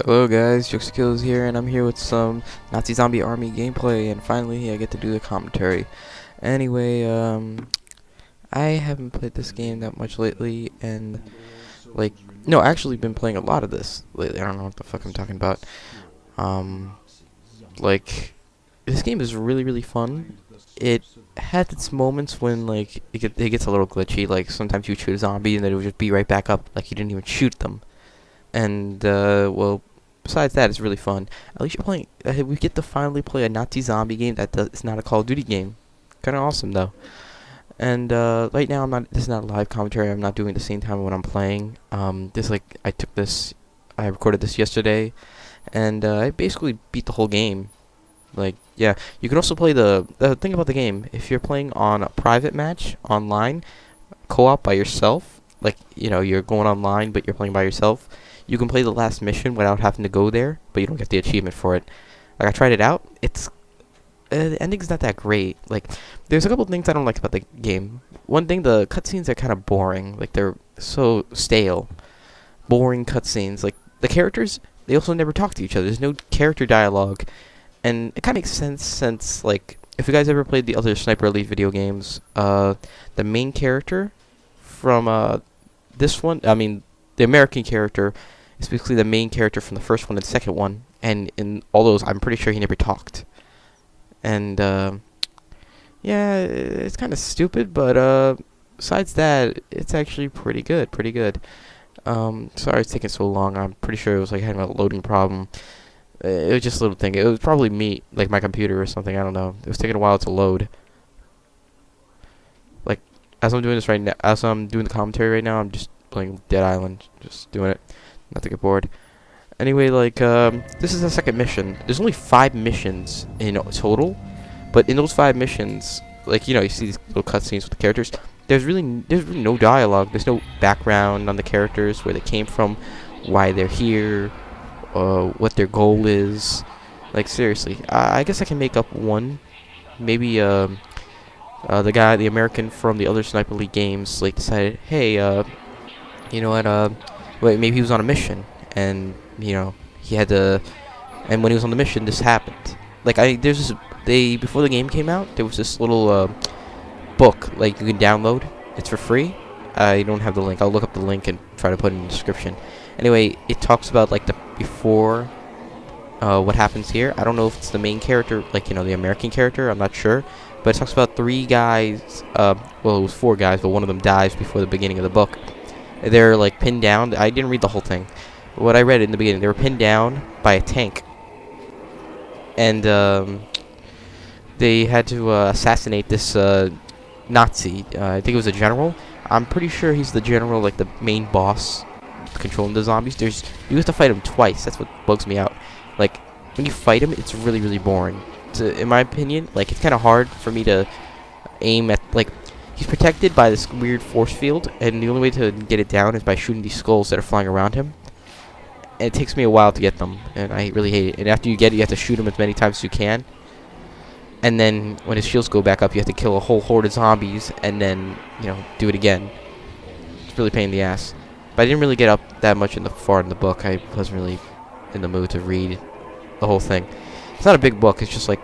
Hello guys, Skills here, and I'm here with some Nazi Zombie Army gameplay, and finally I get to do the commentary. Anyway, I haven't played this game that much lately, and, like, no, actually been playing a lot of this lately. I don't know what the fuck I'm talking about. Um, like, this game is really fun. It had its moments when, like, it gets a little glitchy, like, sometimes you shoot a zombie and then it would just be right back up, like you didn't even shoot them. And well, besides that, it's really fun. At least you're playing. We get to finally play a Nazi zombie game that is not a Call of Duty game. Kind of awesome though. And right now, I'm not. This is not a live commentary. I'm not doing it at the same time when I'm playing. This like I recorded this yesterday, and I basically beat the whole game. Like, yeah, you can also play the thing about the game. If you're playing on a private match online, co-op by yourself, like, you know, you're going online but you're playing by yourself, you can play the last mission without having to go there, but you don't get the achievement for it. Like, I tried it out. It's the ending's not that great. Like, there's a couple things I don't like about the game. One thing, the cutscenes are kind of boring. Like, they're so stale, boring cutscenes. Like, the characters, they also never talk to each other. There's no character dialogue, and it kind of makes sense since, like, if you guys ever played the other Sniper Elite video games, the main character from this one, I mean, the American character is basically the main character from the first one and the second one, and in all those, I'm pretty sure he never talked. And yeah, it's kind of stupid, but besides that, it's actually pretty good, pretty good. Sorry it's taking so long. I'm pretty sure it was like having a loading problem. It was just a little thing. It was probably me, like my computer or something. I don't know. It was taking a while to load. Like, as I'm doing this right now, as I'm doing the commentary right now, I'm just playing Dead Island, just doing it, not to get bored. Anyway, like, this is the second mission. There's only 5 missions in total, but in those 5 missions, like, you know, you see these little cutscenes with the characters. There's really no dialogue. There's no background on the characters, where they came from, why they're here, what their goal is. Like, seriously, I guess I can make up one. Maybe the American from the other Sniper League games, like, decided, hey, you know what, wait, maybe he was on a mission, and, you know, he had to, and when he was on the mission, this happened. Like, there's this, before the game came out, there was this little, book, like, you can download. It's for free. I don't have the link. I'll look up the link and try to put it in the description. Anyway, it talks about, like, the before, what happens here. I don't know if it's the main character, like, you know, the American character, I'm not sure. But it talks about 3 guys, well, it was 4 guys, but one of them dies before the beginning of the book. They're, like, pinned down. I didn't read the whole thing. What I read in the beginning, they were pinned down by a tank. And, they had to, assassinate this, Nazi. I think it was a general. I'm pretty sure he's the general, like, the main boss controlling the zombies. You have to fight him twice. That's what bugs me out. Like, when you fight him, it's really boring. In my opinion, like, it's kind of hard for me to aim at, like, he's protected by this weird force field, and the only way to get it down is by shooting these skulls that are flying around him. And it takes me a while to get them, and I really hate it. And after you get it, you have to shoot him as many times as you can. And then when his shields go back up, you have to kill a whole horde of zombies, and then, you know, do it again. It's really a pain in the ass. But I didn't really get up that much far in the book. I wasn't really in the mood to read the whole thing. It's not a big book. It's just like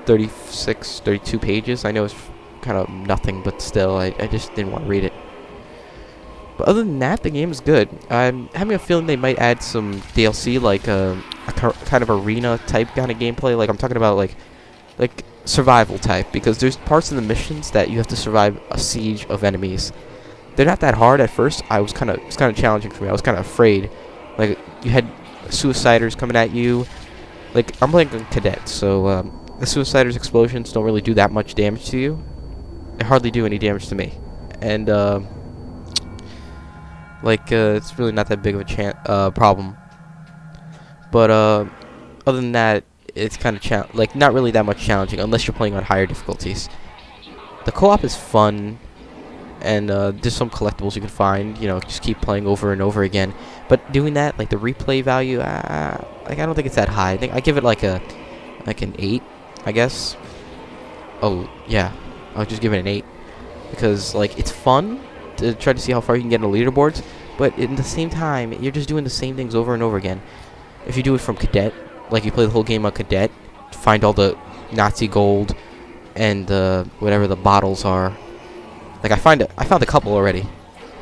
36, 32 pages. I know it's kind of nothing, but still, I just didn't want to read it. But other than that, the game is good. I'm having a feeling they might add some DLC, like a kind of arena type kind of gameplay. Like, I'm talking about like survival type, because there's parts in the missions that you have to survive a siege of enemies. They're not that hard at first. It's kind of challenging for me. I was kind of afraid. Like, you had suiciders coming at you. Like, I'm playing a cadet, so the suiciders' explosions don't really do that much damage to you. They hardly do any damage to me, and it's really not that big of a problem. But other than that, it's kind of not really that much challenging unless you're playing on higher difficulties. The co-op is fun, and there's some collectibles you can find. You know, just keep playing over and over again. But doing that, like, the replay value, like, I don't think it's that high. I think I give it like an 8, I guess. Oh yeah, I'll just give it an 8 because, like, it's fun to try to see how far you can get in the leaderboards. but in the same time, you're just doing the same things over and over again. If you do it from Cadet, like you play the whole game on Cadet, find all the Nazi gold and whatever the bottles are. Like I found a couple already,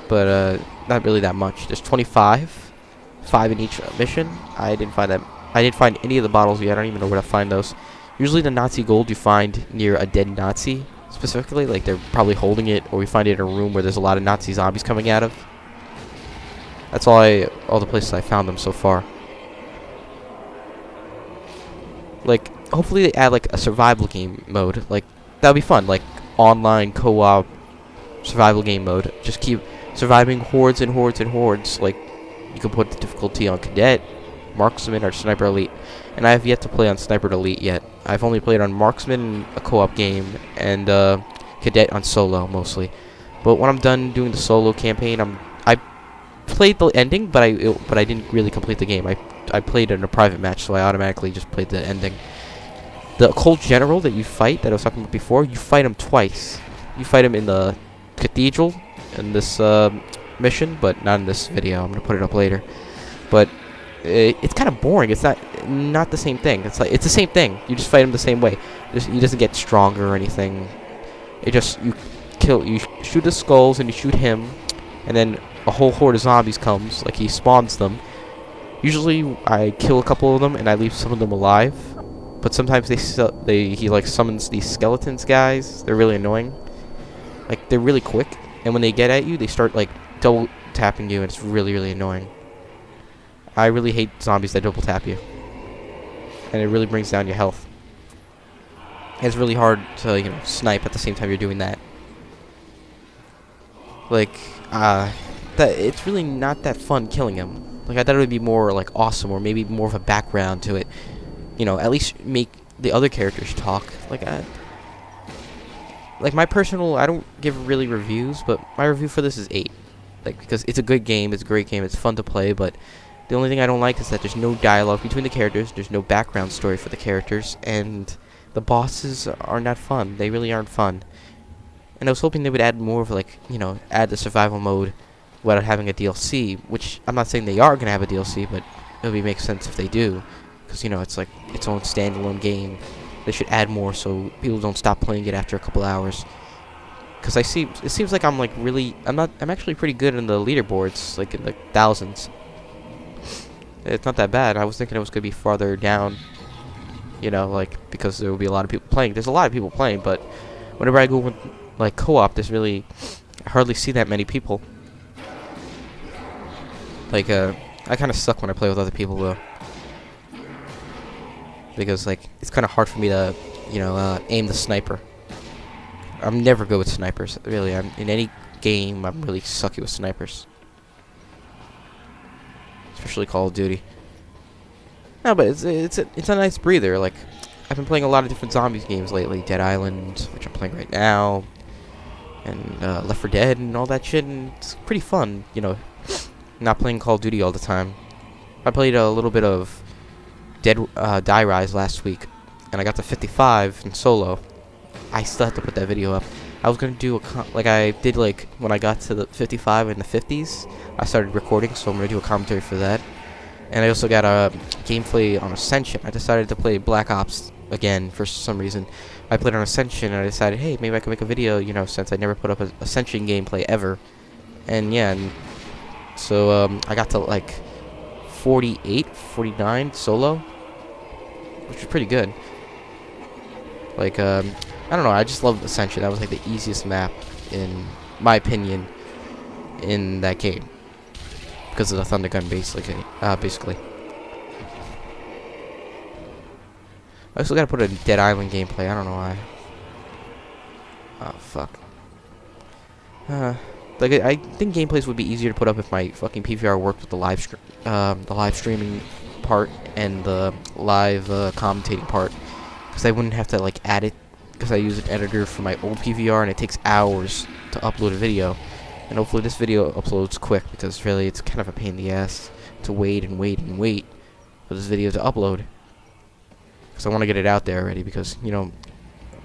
but not really that much. There's 25, 5 in each mission. I didn't find any of the bottles yet. I don't even know where to find those. Usually the Nazi gold you find near a dead Nazi, specifically, like they're probably holding it, or we find it in a room where there's a lot of Nazi zombies coming out of. That's all the places I found them so far. Like, hopefully they add like a survival game mode. Like, that'd be fun. Like, online co-op survival game mode. Just keep surviving hordes and hordes and hordes. Like, you can put the difficulty on Cadet, Marksman, or Sniper Elite. And I have yet to play on Sniper Elite yet. I've only played on Marksman, a co-op game, and Cadet on solo mostly. But when I'm done doing the solo campaign, I played the ending, but I didn't really complete the game. I played in a private match, so I automatically just played the ending. The occult general that you fight, that I was talking about before, you fight him twice. You fight him in the Cathedral in this mission, but not in this video. I'm gonna put it up later. But it's kind of boring. It's not the same thing. It's the same thing. You just fight him the same way. He doesn't get stronger or anything. It just you shoot the skulls and you shoot him, and then a whole horde of zombies comes. Like he spawns them. Usually I kill a couple of them and I leave some of them alive. But sometimes he like summons these skeletons guys. They're really annoying. Like they're really quick, and when they get at you, they start like double tapping you, and it's really really annoying. I really hate zombies that double tap you, and it really brings down your health. It's really hard to snipe at the same time you're doing that. Like it's really not that fun killing him. Like I thought it would be more like awesome, or maybe more of a background to it. At least make the other characters talk. Like my personal, I don't give really reviews, but my review for this is 8. Like, because it's a good game, it's a great game, it's fun to play, but the only thing I don't like is that there's no dialogue between the characters, there's no background story for the characters, and the bosses are not fun. They really aren't fun. And I was hoping they would add more of add the survival mode without having a DLC, which I'm not saying they are going to have a DLC, but it would make sense if they do. Because, it's like its own standalone game. They should add more so people don't stop playing it after a couple hours. Because it seems like I'm actually pretty good in the leaderboards, like in the thousands. It's not that bad. I was thinking it was going to be farther down, because there will be a lot of people playing. There's a lot of people playing, but whenever I go with, like, co-op, I hardly see that many people. Like, I kind of suck when I play with other people, though. Because, like, it's kind of hard for me to, aim the sniper. I'm never good with snipers, really. In any game, I'm really sucky with snipers. Especially Call of Duty. No, but it's a nice breather. Like, I've been playing a lot of different zombies games lately. Dead Island, which I'm playing right now, and Left 4 Dead and all that shit, and it's pretty fun, not playing Call of Duty all the time. I played a little bit of Die Rise last week, and I got to 55 in solo. I still have to put that video up. I was gonna do when I got to the 55 in the 50s, I started recording, so I'm gonna do a commentary for that. And I also got a gameplay on Ascension. I decided to play Black Ops again for some reason. I played on Ascension, and I decided, hey, maybe I can make a video, since I never put up an Ascension gameplay ever. And yeah, so I got to like 48, 49 solo, which was pretty good. Like, I don't know, I just love Ascension. That was like the easiest map, in my opinion, in that game. Because of the Thunder Gun, basically. I also gotta put a Dead Island gameplay, I don't know why. Oh, fuck. Like, I think gameplays would be easier to put up if my fucking PVR worked with the live streaming part and the live commentating part. Because I wouldn't have to, like, add it. Because I use an editor for my old PVR, and it takes hours to upload a video. And hopefully this video uploads quick, because really it's kind of a pain in the ass to wait and wait and wait for this video to upload. Because I want to get it out there already, because,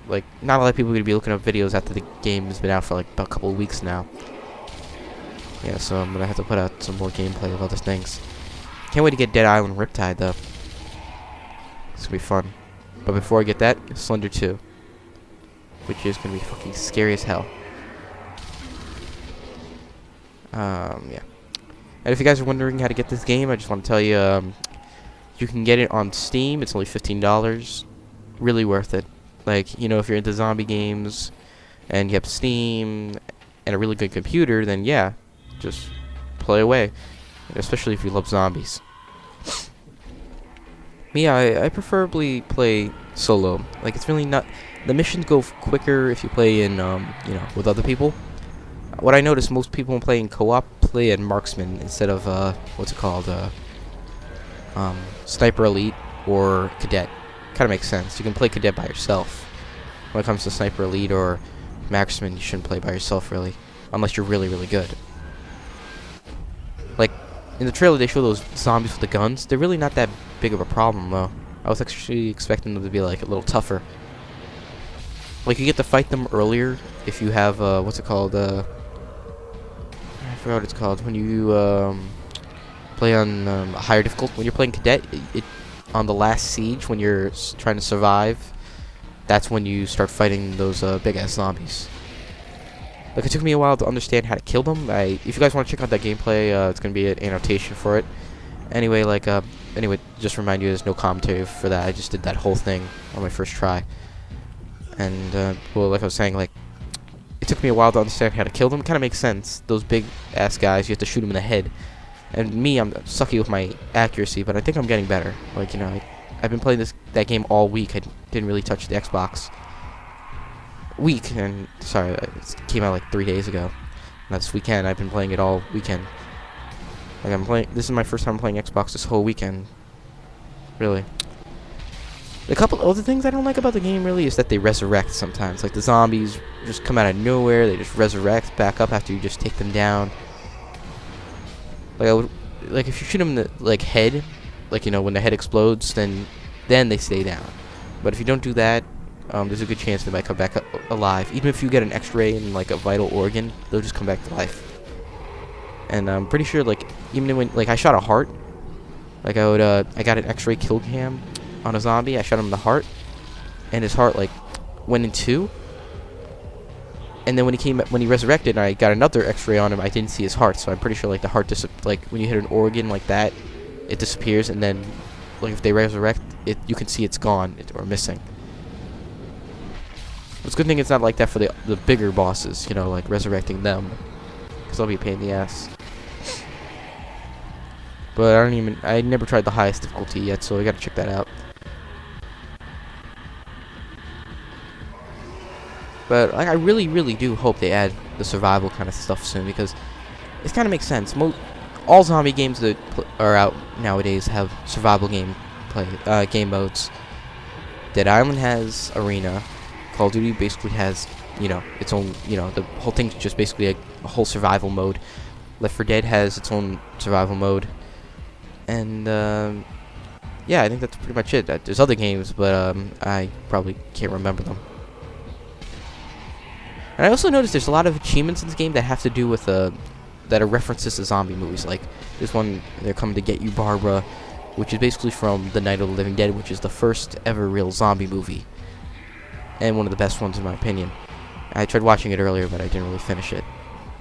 like, not a lot of people are going to be looking up videos after the game has been out for like a couple of weeks now. Yeah, so I'm gonna have to put out some more gameplay of other things. Can't wait to get Dead Island Riptide though. It's gonna be fun. But before I get that, Slender 2, which is gonna be fucking scary as hell. Yeah. And if you guys are wondering how to get this game, I just want to tell you, you can get it on Steam. It's only $15. Really worth it. Like, you know, if you're into zombie games and you have Steam and a really good computer, then yeah, just play away. Especially if you love zombies. Me, I preferably play solo. Like, it's really not... The missions go quicker if you play in, you know, with other people. What I notice, most people playing co-op play in Marksman instead of, what's it called, Sniper Elite or Cadet. Kind of makes sense. You can play Cadet by yourself. When it comes to Sniper Elite or Marksman, you shouldn't play by yourself, really. Unless you're really, really good. Like, in the trailer, they show those zombies with the guns. They're really not that big of a problem, though. I was actually expecting them to be, like, a little tougher. Like, you get to fight them earlier if you have, what's it called, I forgot what it's called. When you, play on, a higher difficulty. When you're playing Cadet, on the last siege, when you're trying to survive, that's when you start fighting those, big-ass zombies. Like, it took me a while to understand how to kill them. If you guys want to check out that gameplay, it's going to be an annotation for it. Anyway, like, just remind you, there's no commentary for that. I just did that whole thing on my first try. And, well, like I was saying, like, it took me a while to understand how to kill them. It kind of makes sense. Those big-ass guys, you have to shoot them in the head. And me, I'm sucky with my accuracy, but I think I'm getting better. Like, you know, I've been playing that game all week. I didn't really touch the Xbox. And sorry, it came out like 3 days ago. And that's weekend. I've been playing it all weekend. Like, this is my first time playing Xbox this whole weekend. Really. A couple other things I don't like about the game, really, is that they resurrect sometimes. Like, the zombies just come out of nowhere. They just resurrect back up after you just take them down. Like, if you shoot them in the, like, head, like, you know, when the head explodes, then they stay down. But if you don't do that, there's a good chance they might come back alive. Even if you get an X-ray and, like, a vital organ, they'll just come back to life. And I'm pretty sure, like, even when, like, I shot a heart, like, I got an X-ray kill cam on a zombie. I shot him in the heart, and his heart, like, went in two. And then when he resurrected, and I got another X-ray on him, I didn't see his heart. So I'm pretty sure, like, the heart like, when you hit an organ like that, it disappears, and then, like, if they resurrect it, you can see it's gone or missing. It's a good thing it's not like that for the bigger bosses, you know, like resurrecting them, because they'll be a pain in the ass. But I never tried the highest difficulty yet, so I gotta check that out. But like, I really, really do hope they add the survival kind of stuff soon, because it kind of makes sense. All zombie games that are out nowadays have survival game modes. Dead Island has Arena. Call of Duty basically has, you know, its own, you know, the whole thing's just basically a whole survival mode. Left 4 Dead has its own survival mode. And, yeah, I think that's pretty much it. There's other games, but I probably can't remember them. And I also noticed there's a lot of achievements in this game that have to do with, that are references to zombie movies. Like, there's one, They're Coming to Get You, Barbara, which is basically from The Night of the Living Dead, which is the first ever real zombie movie. And one of the best ones in my opinion. I tried watching it earlier, but I didn't really finish it.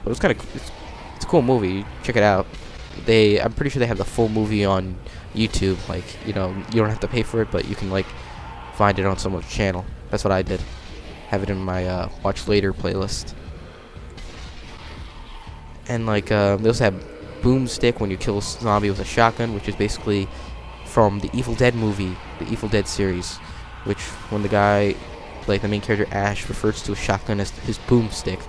But it was kind of, it's a cool movie. Check it out. I'm pretty sure they have the full movie on YouTube. Like, you know, you don't have to pay for it, but you can, like, find it on someone's channel. That's what I did. Have it in my watch later playlist. And, like, they also have Boomstick when you kill a zombie with a shotgun, which is basically from the Evil Dead movie, the Evil Dead series, which when the guy, like the main character Ash, refers to a shotgun as his boomstick.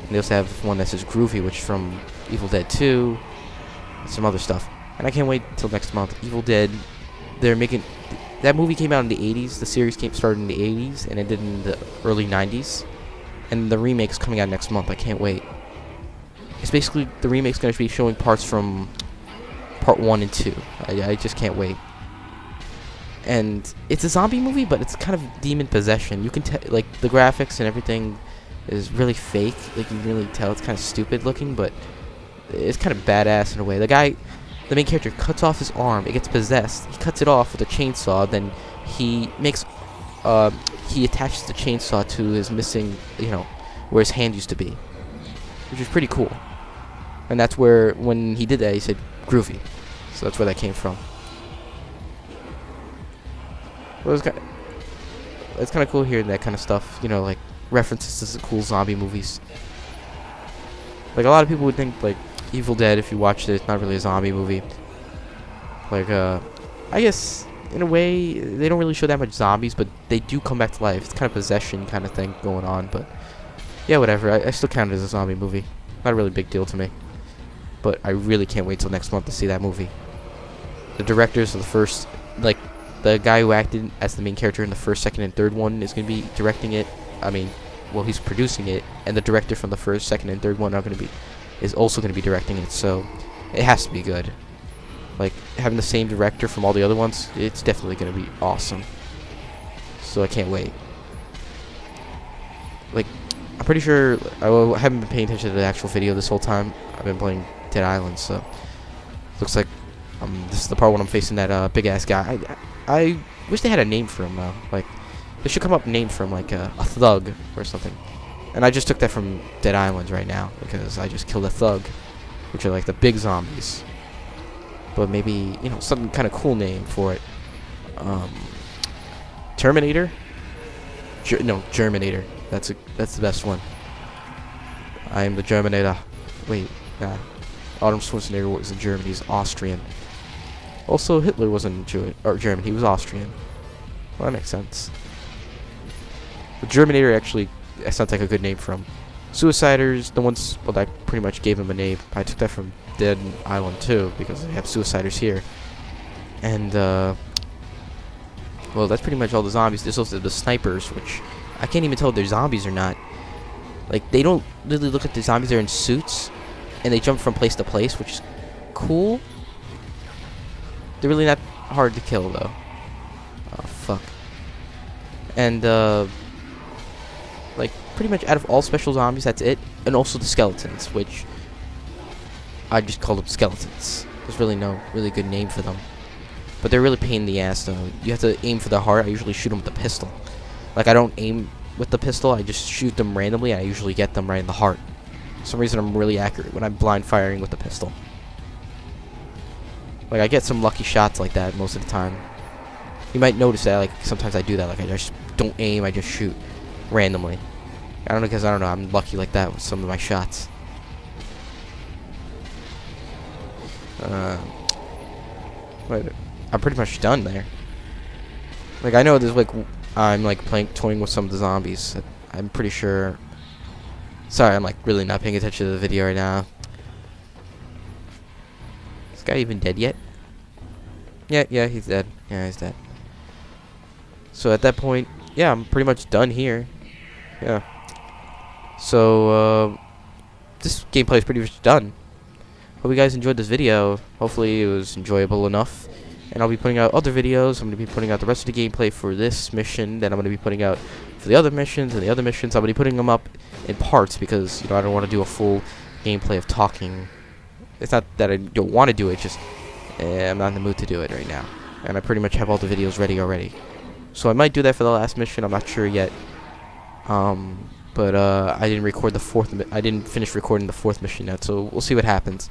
And they also have one that says Groovy, which is from Evil Dead 2, and some other stuff. And I can't wait till next month. Evil Dead, they're making... That movie came out in the 80s, the series started in the 80s, and ended in the early 90s. And the remake's coming out next month, I can't wait. It's basically, the remake's going to be showing parts from part 1 and 2. I just can't wait. And it's a zombie movie, but it's kind of demon possession. You can like, the graphics and everything is really fake. Like, you can really tell it's kind of stupid looking, but it's kind of badass in a way. The main character, cuts off his arm. It gets possessed. He cuts it off with a chainsaw. Then he makes, he attaches the chainsaw to his missing, where his hand used to be, which is pretty cool. And that's where, when he did that, he said groovy. So that's where that came from. Well, it's kind of cool hearing that kind of stuff, like references to some cool zombie movies. Like, a lot of people would think, like, Evil Dead, if you watched it, it's not really a zombie movie. Like, I guess, in a way, they don't really show that much zombies, but they do come back to life. It's kind of possession kind of thing going on, but yeah, whatever. I still count it as a zombie movie. Not a really big deal to me. But I really can't wait till next month to see that movie. The directors of the first, like, the guy who acted as the main character in the first, second, and third one is going to be directing it. I mean, well, he's producing it, and the director from the first, second, and third one is also going to be directing it, so it has to be good. Like, having the same director from all the other ones, it's definitely going to be awesome. So I can't wait. Like, I'm pretty sure I haven't been paying attention to the actual video this whole time. I've been playing Dead Island, so looks like this is the part when I'm facing that big ass guy. I wish they had a name for him though. Like, they should come up with a name for him, like a thug or something. And I just took that from Dead Island right now because I just killed a thug, which are like the big zombies. But maybe, some kind of cool name for it. Terminator? No, Germinator. That's the best one. I am the Germinator. Wait, nah. Arnold Schwarzenegger was in Germany. He's Austrian. Also, Hitler wasn't German. He was Austrian. Well, that makes sense. But Germinator actually sounds like a good name for him. Suiciders, the ones, well, I pretty much gave him a name. I took that from Dead Island too, because they have Suiciders here. And, well, that's pretty much all the zombies. There's also the snipers, which I can't even tell if they're zombies or not. Like, they don't really look like the zombies. They're in suits, and they jump from place to place, which is cool. They're really not hard to kill, though. Oh, fuck. And, like, pretty much out of all special zombies, that's it. And also the skeletons, which I just call them skeletons. There's really no really good name for them. But they're really pain in the ass, though. You have to aim for the heart. I usually shoot them with a pistol. Like, I don't aim with the pistol. I just shoot them randomly. I usually get them right in the heart. For some reason, I'm really accurate when I'm blind firing with the pistol. Like, I get some lucky shots like that most of the time. You might notice that, like, sometimes I do that. Like, I just don't aim. I just shoot randomly. I don't know, because I don't know. I'm lucky like that with some of my shots. But I'm pretty much done there. Like, I know there's, like, I'm, like, toying with some of the zombies. I'm pretty sure. Sorry, I'm, like, really not paying attention to the video right now. Is this guy even dead yet? Yeah, he's dead. Yeah, he's dead. So at that point, yeah, I'm pretty much done here. Yeah. So, this gameplay is pretty much done. Hope you guys enjoyed this video. Hopefully it was enjoyable enough. And I'll be putting out other videos. I'm going to be putting out the rest of the gameplay for this mission. Then I'm going to be putting out for the other missions and the other missions. I'm going to be putting them up in parts because, I don't want to do a full gameplay of talking. It's not that I don't want to do it, just I'm not in the mood to do it right now. And I pretty much have all the videos ready already. So I might do that for the last mission. I'm not sure yet. But I didn't record I didn't finish recording the fourth mission yet, so we'll see what happens.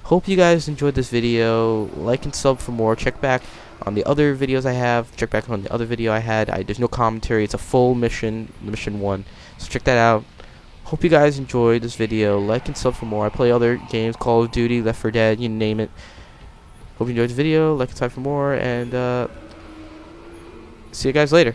Hope you guys enjoyed this video. Like and sub for more. Check back on the other videos I have. Check back on the other video I had. There's no commentary. It's a full mission, mission 1. So check that out. Hope you guys enjoyed this video. Like and sub for more. I play other games, Call of Duty, Left 4 Dead, you name it. Hope you enjoyed the video. Like and sub for more, and see you guys later.